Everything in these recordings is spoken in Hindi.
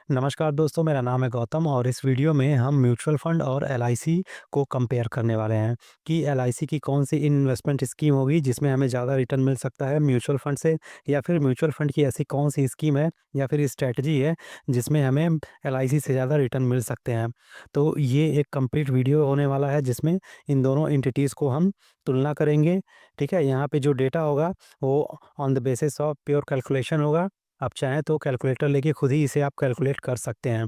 नमस्कार दोस्तों, मेरा नाम है गौतम और इस वीडियो में हम म्यूचुअल फंड और एलआईसी को कंपेयर करने वाले हैं कि एलआईसी की कौन सी इन्वेस्टमेंट स्कीम होगी जिसमें हमें ज़्यादा रिटर्न मिल सकता है म्यूचुअल फंड से, या फिर म्यूचुअल फंड की ऐसी कौन सी स्कीम है या फिर स्ट्रैटेजी है जिसमें हमें एलआईसी से ज़्यादा रिटर्न मिल सकते हैं। तो ये एक कंप्लीट वीडियो होने वाला है जिसमें इन दोनों एंटिटीज़ को हम तुलना करेंगे। ठीक है, यहाँ पे जो डेटा होगा वो on the basis of pure calculation होगा। आप चाहें तो कैलकुलेटर लेके खुद ही इसे आप कैलकुलेट कर सकते हैं।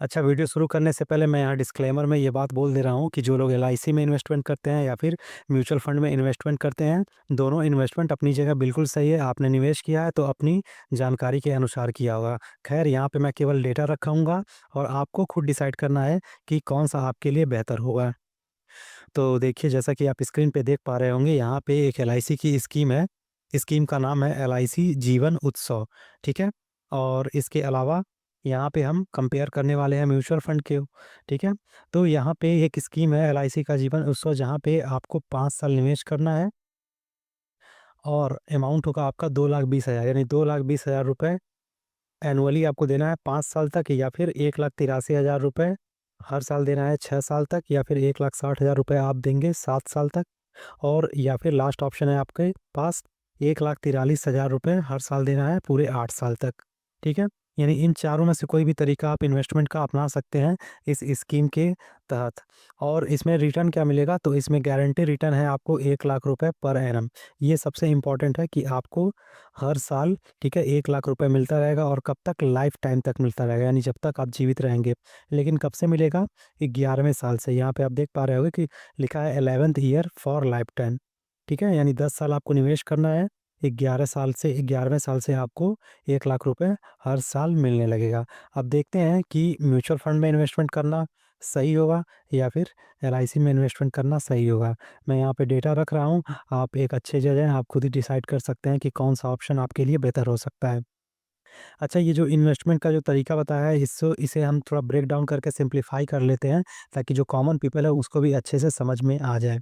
अच्छा, वीडियो शुरू करने से पहले मैं यहाँ डिस्क्लेमर में ये बात बोल दे रहा हूँ कि जो लोग एलआईसी में इन्वेस्टमेंट करते हैं या फिर म्यूचुअल फंड में इन्वेस्टमेंट करते हैं, दोनों इन्वेस्टमेंट अपनी जगह बिल्कुल सही है। आपने निवेश किया है तो अपनी जानकारी के अनुसार किया होगा। खैर, यहाँ पे मैं केवल डेटा रखूँगा और आपको खुद डिसाइड करना है कि कौन-सा आपके लिए बेहतर होगा। तो देखिए, जैसा कि आप स्क्रीन पे देख पा रहे होंगे, यहाँ पे एक एलआईसी की स्कीम है। स्कीम का नाम है एलआईसी जीवन उत्सव, ठीक है? और इसके अलावा यहाँ पे हम कंपेयर करने वाले हैं म्यूचुअल फंड के, ठीक है? तो यहाँ पे एक स्कीम है एलआईसी का जीवन उत्सव, जहाँ पे आपको 5 साल निवेश करना है और अमाउंट होगा आपका 2,20,000, यानी 2,20,000 रुपए एनुअली आपको देना है 5 साल तक, या फिर 1,83,000 रुपए हर साल देना है 6 साल तक, या फिर 1,60,000 रुपए आप देंगे 7 साल तक, और या फिर लास्ट ऑप्शन है आपके पास 1,43,000 रुपए हर साल देना है पूरे 8 साल तक। ठीक है? यानी इन चारों में से कोई भी तरीका आप इन्वेस्टमेंट का अपना सकते हैं इस स्कीम के तहत। और इसमें रिटर्न क्या मिलेगा? तो इसमें गारंटी रिटर्न है आपको 1,00,000 रुपए पर एनम। ये सबसे इम्पोर्टेंट है कि आपको हर साल, ठीक है, 1,00,000 रुपए मिलता रहेगा और कब तक? लाइफ टाइम तक मिलता रहेगा, यानी जब तक आप जीवित रहेंगे। लेकिन कब से मिलेगा? 11वें साल से। यहाँ पे आप देख पा रहे होंगे कि लिखा है 11th year for life time, ठीक है? यानी 10 साल आपको निवेश करना है, 11वें साल से आपको 1,00,000 रुपए हर साल मिलने लगेगा। अब देखते हैं कि म्यूचुअल फंड में इन्वेस्टमेंट करना सही होगा या फिर एलआईसी में इन्वेस्टमेंट करना सही होगा। मैं यहाँ पे डेटा रख रहा हूँ, आप एक अच्छे जज हैं, आप खुद ही डिसाइड कर सकते हैं कि कौन-सा ऑप्शन आपके लिए बेहतर हो सकता है। अच्छा, ये जो इन्वेस्टमेंट का जो तरीका बताया है, इसे हम थोड़ा ब्रेक डाउन करके सिम्प्लीफाई कर लेते हैं, ताकि जो कॉमन पीपल है उसको भी अच्छे से समझ में आ जाए।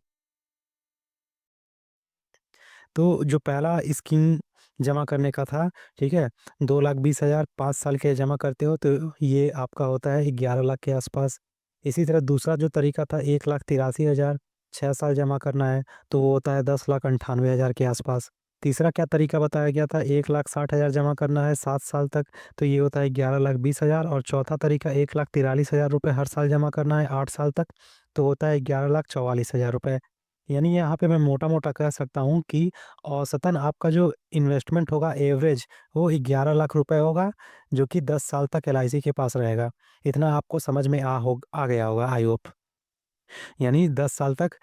तो जो पहला स्कीम जमा करने का था, ठीक है? 2,20,000 5 साल के जमा करते हो तो ये आपका होता है 11,00,000 के आसपास। इसी तरह दूसरा जो तरीका था 1,83,000 6 साल जमा करना है, तो वो होता है 10,98,000 के आसपास। तीसरा क्या तरीका बताया गया था? 1,60,000 जमा करना है 7 साल तक, तो ये होता है 11,20,000। और चौथा तरीका 1,43,000 रुपए हर साल जमा करना है 8 साल तक, तो होता है 11,44,000 रुपए। यानी यहाँ पे मैं मोटा-मोटा कह सकता हूँ कि औसतन आपका जो इन्वेस्टमेंट होगा एवरेज, वो 11,00,000 रुपए होगा, जो कि 10 साल तक एलआईसी के पास रहेगा। इतना आपको समझ में आ गया होगा, आई होप। यानी 10 साल तक,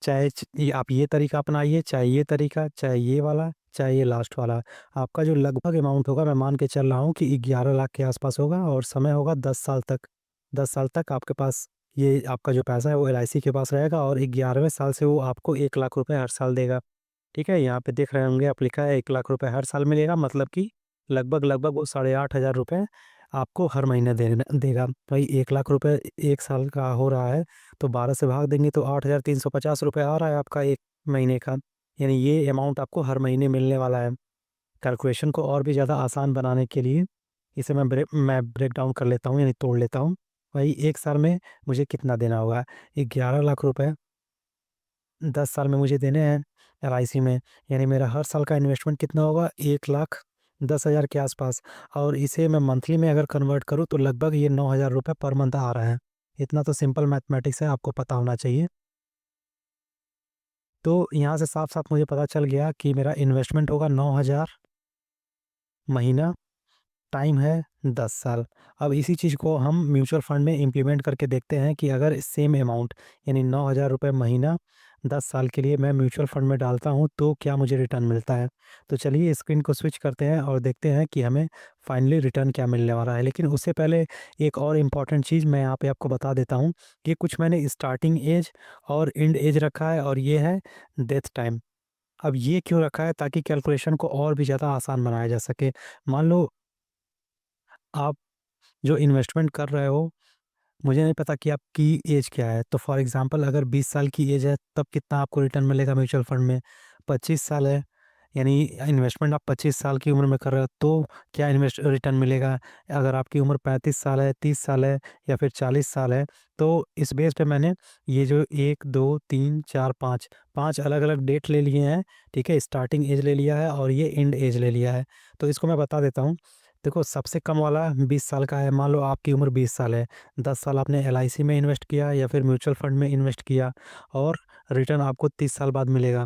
चाहे आप ये तरीका अपनाइए, चाहे ये तरीका, चाहे ये वाला, चाहे ये लास्ट वाला, आपका जो लगभग अमाउंट होगा, मैं मान के चल रहा हूँ कि 11,00,000 के आसपास होगा और समय होगा 10 साल तक। 10 साल तक आपके पास ये आपका जो पैसा है वो एलआईसी के पास रहेगा और 11वें साल से वो आपको 1,00,000 रुपए हर साल देगा। ठीक है? यहाँ पे देख रहे होंगे आप, लिखा है 1,00,000 रुपए हर साल मिलेगा, मतलब कि लगभग-लगभग वो 8,500 रुपए आपको हर महीने देगा। भाई 1,00,000 रुपए 1 साल का हो रहा है, तो 12 से भाग देंगे तो 8,350 रुपए आ रहा है आपका 1 महीने का। यानी ये अमाउंट आपको हर महीने मिलने वाला है। कैलकुलेशन को और भी ज़्यादा आसान बनाने के लिए इसे मैं ब्रेक डाउन कर लेता हूँ, यानी तोड़ लेता हूँ। भाई 1 साल में मुझे कितना देना होगा? 11,00,000 रुपए 10 साल में मुझे देने हैं एलआईसी में, यानी मेरा हर साल का इन्वेस्टमेंट कितना होगा? 1,10,000 के आसपास। और इसे मैं मंथली में अगर कन्वर्ट करूँ तो लगभग ये 9,000 रुपए पर मंथ आ रहा है। इतना तो सिंपल मैथमेटिक्स है, आपको पता होना चाहिए। तो यहाँ से साफ-साफ मुझे पता चल गया कि मेरा इन्वेस्टमेंट होगा 9,000 महीना, टाइम है 10 साल। अब इसी चीज़ को हम म्यूचुअल फंड में इम्प्लीमेंट करके देखते हैं कि अगर सेम अमाउंट, यानी 9,000 रुपए महीना 10 साल के लिए मैं म्यूचुअल फंड में डालता हूँ तो क्या मुझे रिटर्न मिलता है। तो चलिए स्क्रीन को स्विच करते हैं और देखते हैं कि हमें फाइनली रिटर्न क्या मिलने वाला है। लेकिन उससे पहले एक और इम्पॉर्टेंट चीज़ मैं यहाँ पे आपको बता देता हूँ कि कुछ मैंने स्टार्टिंग एज और एंड एज रखा है और ये है डेथ टाइम। अब ये क्यों रखा है? ताकि कैलकुलेशन को और भी ज़्यादा आसान बनाया जा सके। मान लो आप जो इन्वेस्टमेंट कर रहे हो, मुझे नहीं पता कि आपकी एज क्या है। तो फॉर एग्ज़ाम्पल अगर 20 साल की एज है, तब कितना आपको रिटर्न मिलेगा म्यूचुअल फंड में? 25 साल है, यानी इन्वेस्टमेंट आप 25 साल की उम्र में कर रहे हो तो क्या इन्वेस्ट रिटर्न मिलेगा। अगर आपकी उम्र 35 साल है, 30 साल है या फिर 40 साल है, तो इस बेस पे मैंने ये जो 1, 2, 3, 4, 5 अलग-अलग डेट ले लिए हैं, ठीक है? स्टार्टिंग एज ले लिया है और ये एंड एज ले लिया है। तो इसको मैं बता देता हूँ। देखो, सबसे कम वाला 20 साल का है। मान लो आपकी उम्र 20 साल है, 10 साल आपने एलआईसी में इन्वेस्ट किया या फिर म्यूचुअल फंड में इन्वेस्ट किया और रिटर्न आपको 30 साल बाद मिलेगा।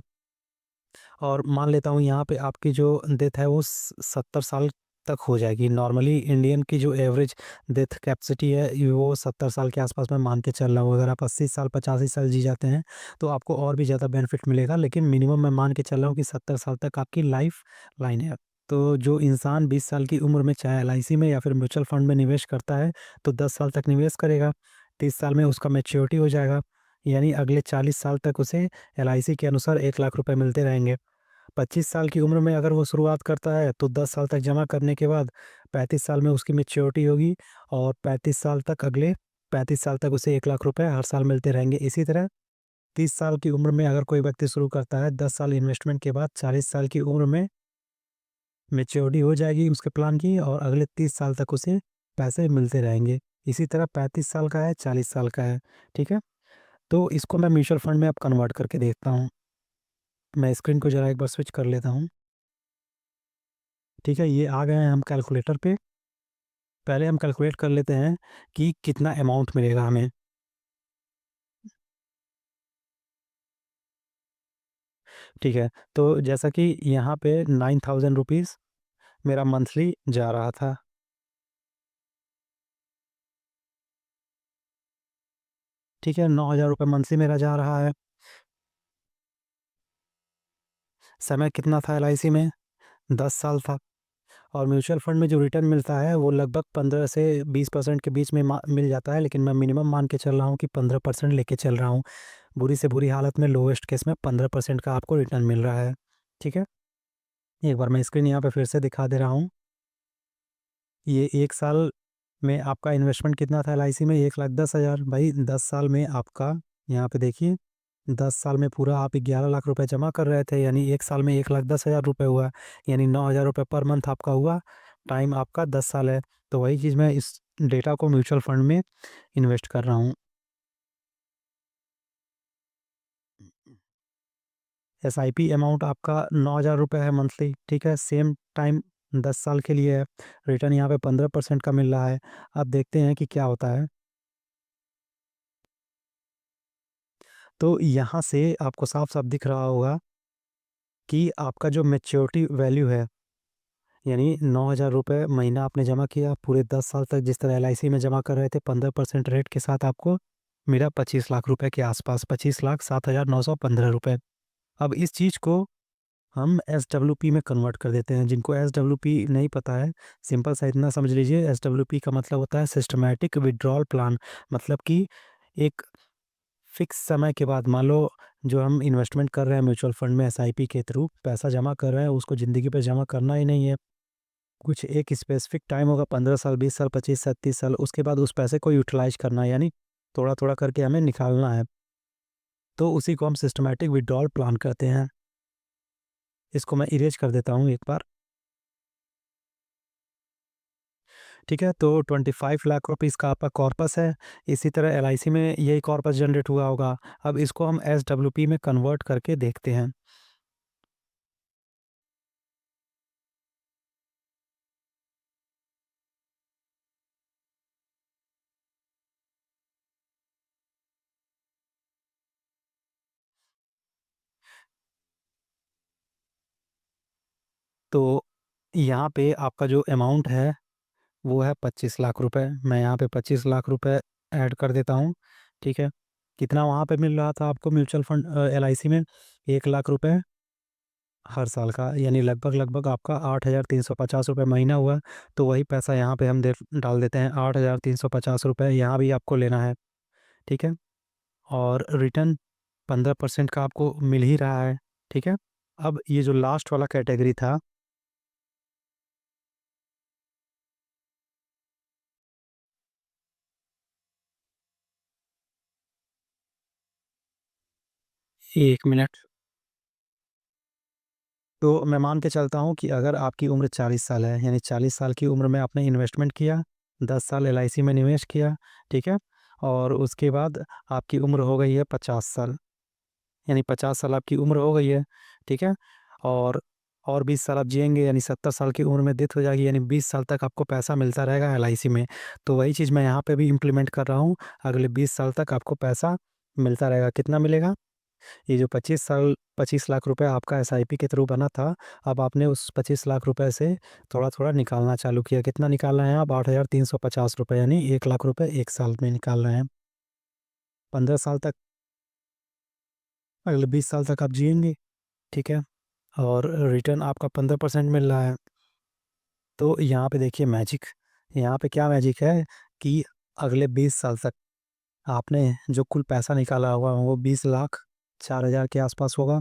और मान लेता हूँ यहाँ पे आपकी जो डेथ है वो 70 साल तक हो जाएगी। नॉर्मली इंडियन की जो एवरेज डेथ कैपेसिटी है ये वो 70 साल के आसपास मैं मान के चल रहा हूँ। अगर आप 80 साल 85 साल जी जाते हैं तो आपको और भी ज़्यादा बेनिफिट मिलेगा, लेकिन मिनिमम मैं मान के चल रहा हूँ कि 70 साल तक आपकी लाइफ लाइन है। तो जो इंसान 20 साल की उम्र में चाहे एलआईसी में या फिर म्यूचुअल फंड में निवेश करता है तो 10 साल तक निवेश करेगा, 30 साल में उसका मैच्योरिटी हो जाएगा, यानी अगले 40 साल तक उसे एलआईसी के अनुसार 1 लाख रुपए मिलते रहेंगे। 25 साल की उम्र में अगर वो शुरुआत करता है तो 10 साल तक जमा करने के बाद 35 साल में उसकी मैच्योरिटी होगी और 35 साल तक अगले 35 साल तक उसे 1 लाख रुपए हर साल मिलते रहेंगे। इसी तरह 30 साल की उम्र में अगर कोई व्यक्ति शुरू करता है, 10 साल इन्वेस्टमेंट के बाद 40 साल की उम्र में मैच्योरिटी हो जाएगी उसके प्लान की और अगले 30 साल तक उसे पैसे मिलते रहेंगे। इसी तरह 35 साल का है, 40 साल का है, ठीक है? तो इसको मैं म्यूचुअल फंड में अब कन्वर्ट करके देखता हूँ। मैं स्क्रीन को ज़रा एक बार स्विच कर लेता हूँ। ठीक है, ये आ गए हैं हम कैलकुलेटर पे। पहले हम कैलकुलेट कर लेते हैं कि कितना अमाउंट मिलेगा हमें। ठीक है, तो जैसा कि यहाँ पे 9000 रुपीज़ मेरा मंथली जा रहा था। ठीक है, 9000 रुपए मंथली मेरा जा रहा है। समय कितना था एलआईसी में? 10 साल था। और म्यूचुअल फंड में जो रिटर्न मिलता है वो लगभग 15 से 20% के बीच में मिल जाता है, लेकिन मैं मिनिमम मान के चल रहा हूँ कि 15% लेके चल रहा हूँ। बुरी से बुरी हालत में लोएस्ट केस में 15% का आपको रिटर्न मिल रहा है। ठीक है, एक बार मैं स्क्रीन यहाँ पे फिर से दिखा दे रहा हूँ। ये 1 साल में आपका इन्वेस्टमेंट कितना था एलआईसी में? 1,10,000। भाई 10 साल में आपका, यहाँ पे देखिए, 10 साल में पूरा आप 11 लाख रुपए जमा कर रहे थे, यानी 1 साल में 1,10,000 रुपए हुआ, यानी 9,000 रुपए पर मंथ आपका हुआ। टाइम आपका 10 साल है। तो वही चीज़ मैं इस डेटा को म्यूचुअल फंड में इन्वेस्ट कर रहा हूँ। एसआईपी अमाउंट आपका 9,000 रुपए है मंथली, ठीक है? सेम टाइम 10 साल के लिए है। रिटर्न यहाँ पे 15% का मिल रहा है। अब देखते हैं कि क्या होता है। तो यहाँ से आपको साफ-साफ दिख रहा होगा कि आपका जो मैच्योरिटी वैल्यू है, यानी 9,000 रुपए महीना आपने जमा किया, पूरे 10 साल तक जिस तरह एलआईसी में जमा कर रहे थे 15% रेट के साथ आपको मिला 25 लाख रुपए के आसपास, 25,07,915 रुपए। अब इस चीज़ को हम एसडब्ल्यूपी में कन्वर्ट कर देते हैं। जिनको एसडब्ल्यूपी नहीं पता है, सिंपल सा इतना समझ लीजिए, एसडब्ल्यूपी का मतलब होता है सिस्टमैटिक विथड्रॉल प्लान। मतलब कि एक फिक्स समय के बाद, मान लो जो हम इन्वेस्टमेंट कर रहे हैं म्यूचुअल फंड में एसआईपी के थ्रू पैसा जमा कर रहे हैं, उसको ज़िंदगी पे जमा करना ही नहीं है। कुछ एक स्पेसिफिक टाइम होगा, 15 साल, 20 साल, 25 साल, 30 साल, उसके बाद उस पैसे को यूटिलाइज़ करना है, यानी थोड़ा-थोड़ा करके हमें निकालना है। तो उसी को हम सिस्टमैटिक विथड्रॉल प्लान कहते हैं। इसको मैं इरेज़ कर देता हूँ एक बार। ठीक है, तो 25 लाख रुपीज़ का आपका कॉर्पस है। इसी तरह एलआईसी में यही कॉर्पस जनरेट हुआ होगा। अब इसको हम एसडब्ल्यूपी में कन्वर्ट करके देखते हैं। तो यहाँ पे आपका जो अमाउंट है वो है 25 लाख रुपए। मैं यहाँ पे 25 लाख रुपए ऐड कर देता हूँ, ठीक है? कितना वहाँ पे मिल रहा था आपको म्यूचुअल फंड एलआईसी में? 1 लाख रुपए हर साल का, यानी लगभग-लगभग आपका 8,350 रुपए महीना हुआ। तो वही पैसा यहाँ पे हम दे डाल देते हैं, 8,350 रुपए यहाँ भी आपको लेना है, ठीक है? और रिटर्न 15% का आपको मिल ही रहा है, ठीक है? अब ये जो लास्ट वाला कैटेगरी था, 1 मिनट। तो मैं मान के चलता हूँ कि अगर आपकी उम्र 40 साल है, यानी 40 साल की उम्र में आपने इन्वेस्टमेंट किया, 10 साल एलआईसी में निवेश किया, ठीक है? और उसके बाद आपकी उम्र हो गई है 50 साल, यानी 50 साल आपकी उम्र हो गई है, ठीक है? और और 20 साल आप जिएँगे, यानी 70 साल की उम्र में डेथ हो जाएगी, यानी 20 साल तक आपको पैसा मिलता रहेगा एलआईसी में। तो वही चीज़ मैं यहाँ पे भी इम्प्लीमेंट कर रहा हूँ, अगले 20 साल तक आपको पैसा मिलता रहेगा। कितना मिलेगा? ये जो 25 लाख रुपए आपका एसआईपी के थ्रू बना था, अब आपने उस 25 लाख रुपए से थोड़ा-थोड़ा निकालना चालू किया। कितना निकाल रहे हैं आप? 8,350 रुपए, यानी 1 लाख रुपए 1 साल में निकाल रहे हैं। 15 साल तक, अगले 20 साल तक आप जिएँगे, ठीक है? और रिटर्न आपका 15% मिल रहा है। तो यहाँ पे देखिए मैजिक, यहाँ पे क्या मैजिक है कि अगले 20 साल तक आपने जो कुल पैसा निकाला होगा वो 20 लाख 4 हज़ार के आसपास होगा।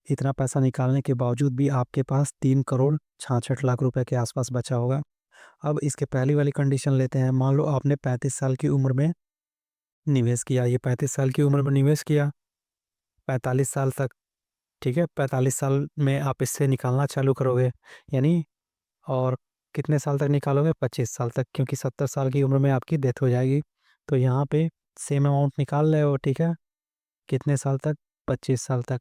इतना पैसा निकालने के बावजूद भी आपके पास 3 करोड़ 66 लाख रुपए के आसपास बचा होगा। अब इसके पहली वाली कंडीशन लेते हैं, मान लो आपने 35 साल की उम्र में निवेश किया, ये 35 साल की उम्र में निवेश किया, 45 साल तक, ठीक है? 45 साल में आप इससे निकालना चालू करोगे, यानी और कितने साल तक निकालोगे? 25 साल तक, क्योंकि 70 साल की उम्र में आपकी डेथ हो जाएगी। तो यहाँ पे सेम अमाउंट निकाल रहे हो, ठीक है? कितने साल तक? 25 साल तक।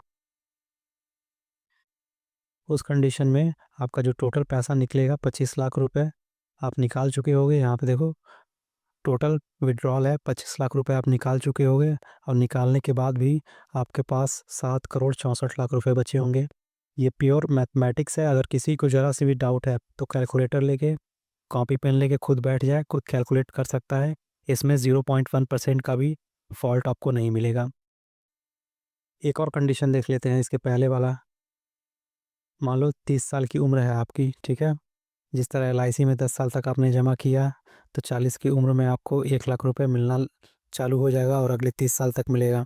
उस कंडीशन में आपका जो टोटल पैसा निकलेगा 25 लाख रुपए आप निकाल चुके होगे। यहाँ पे देखो टोटल विथड्रॉल है, 25 लाख रुपए आप निकाल चुके होगे और निकालने के बाद भी आपके पास 7 करोड़ 64 लाख रुपए बचे होंगे। ये प्योर मैथमेटिक्स है, अगर किसी को ज़रा सी भी डाउट है तो कैलकुलेटर लेके, कॉपी पेन लेके खुद बैठ जाए, खुद कैलकुलेट कर सकता है। इसमें 0.1% का भी फॉल्ट आपको नहीं मिलेगा। एक और कंडीशन देख लेते हैं इसके पहले वाला। मान लो 30 साल की उम्र है आपकी, ठीक है? जिस तरह एलआईसी में 10 साल तक आपने जमा किया, तो 40 की उम्र में आपको 1 लाख रुपए मिलना चालू हो जाएगा और अगले 30 साल तक मिलेगा।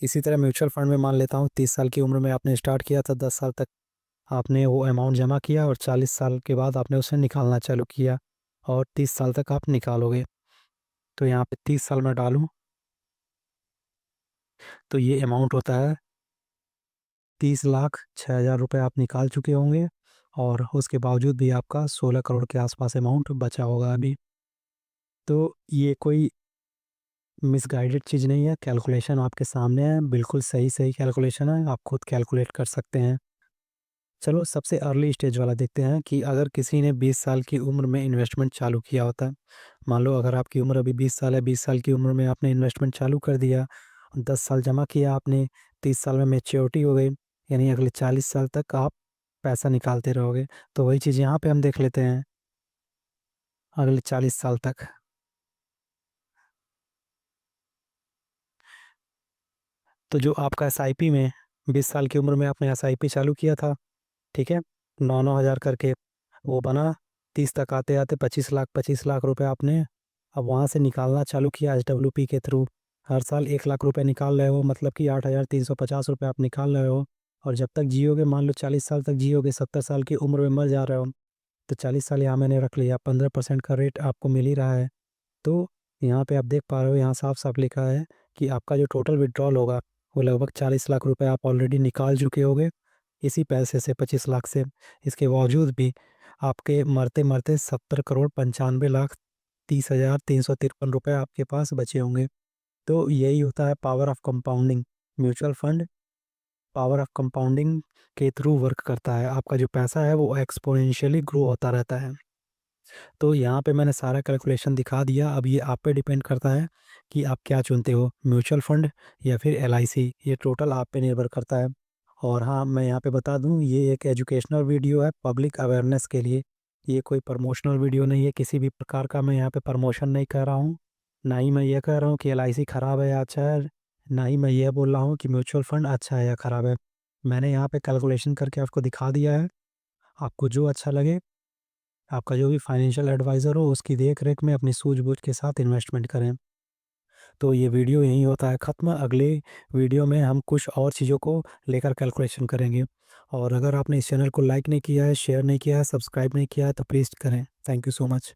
इसी तरह म्यूचुअल फंड में मान लेता हूँ 30 साल की उम्र में आपने स्टार्ट किया था, 10 साल तक आपने वो अमाउंट जमा किया और 40 साल के बाद आपने उसे निकालना चालू किया और 30 साल तक आप निकालोगे। तो यहाँ पे 30 साल में डालूँ, तो ये अमाउंट होता है 30 लाख 6 हज़ार रुपए आप निकाल चुके होंगे और उसके बावजूद भी आपका 16 करोड़ के आसपास अमाउंट बचा होगा अभी। तो ये कोई मिसगाइडेड चीज़ नहीं है, कैलकुलेशन आपके सामने है, बिल्कुल सही-सही कैलकुलेशन है, आप खुद कैलकुलेट कर सकते हैं। चलो सबसे अर्ली स्टेज वाला देखते हैं कि अगर किसी ने 20 साल की उम्र में इन्वेस्टमेंट चालू किया होता है, मान लो अगर आपकी उम्र अभी 20 साल है, 20 साल की उम्र में आपने इन्वेस्टमेंट चालू कर दिया, 10 साल जमा किया आपने, 30 साल में मैच्योरिटी हो गई, यानी अगले 40 साल तक आप पैसा निकालते रहोगे। तो वही चीज़ यहाँ पे हम देख लेते हैं, अगले 40 साल तक। तो जो आपका एसआईपी में 20 साल की उम्र में आपने एसआईपी चालू किया था, ठीक है? 9-9 हज़ार करके वो बना, 30 तक आते-आते 25 लाख रुपए आपने अब वहाँ से निकालना चालू किया एसडब्ल्यूपी के थ्रू। हर साल 1 लाख रुपए निकाल रहे हो, मतलब कि 8,350 रुपए आप निकाल रहे हो और जब तक जियोगे, मान लो 40 साल तक जियोगे, 70 साल की उम्र में मर जा रहे हो, तो 40 साल यहाँ मैंने रख लिया, 15% का रेट आपको मिल ही रहा है। तो यहाँ पे आप देख पा रहे हो, यहाँ साफ-साफ लिखा है कि आपका जो टोटल विथड्रॉल होगा, वो लगभग 40 लाख रुपए आप ऑलरेडी निकाल चुके होगे, इसी पैसे से 25 लाख से। इसके बावजूद भी आपके मरते-मरते 70 करोड़ 95 लाख 30 हज़ार 353 रुपए आपके पास बचे होंगे। तो यही होता है power of compounding. Mutual fund power of compounding के थ्रू वर्क करता है। आपका जो पैसा है वो एक्स्पोनेंशियली ग्रो होता रहता है। तो यहाँ पे मैंने सारा कैलकुलेशन दिखा दिया, अब ये आप पे डिपेंड करता है कि आप क्या चुनते हो, म्यूचुअल फंड या फिर एलआईसी, ये टोटल आप पे निर्भर करता है। और हाँ, मैं यहाँ पे बता दूँ, ये एक एजुकेशनल वीडियो है पब्लिक अवेयरनेस के लिए, ये कोई प्रमोशनल वीडियो नहीं है, किसी भी प्रकार का मैं यहाँ पे प्रमोशन नहीं कर रहा हूँ। ना ही मैं ये कह रहा हूँ कि एलआईसी खराब है या अच्छा है, ना ही मैं ये बोल रहा हूँ कि म्यूचुअल फंड अच्छा है या खराब है। मैंने यहाँ पे कैलकुलेशन करके आपको दिखा दिया है, आपको जो अच्छा लगे, आपका जो भी फाइनेंशियल एडवाइज़र हो उसकी देख-रेख में अपनी सूझबूझ के साथ इन्वेस्टमेंट करें। तो ये वीडियो यहीं होता है ख़त्म, अगले वीडियो में हम कुछ और चीज़ों को लेकर कैलकुलेशन करेंगे। और अगर आपने इस चैनल को लाइक नहीं किया है, शेयर नहीं किया है, सब्सक्राइब नहीं किया है तो प्लीज़ करें। Thank you so much.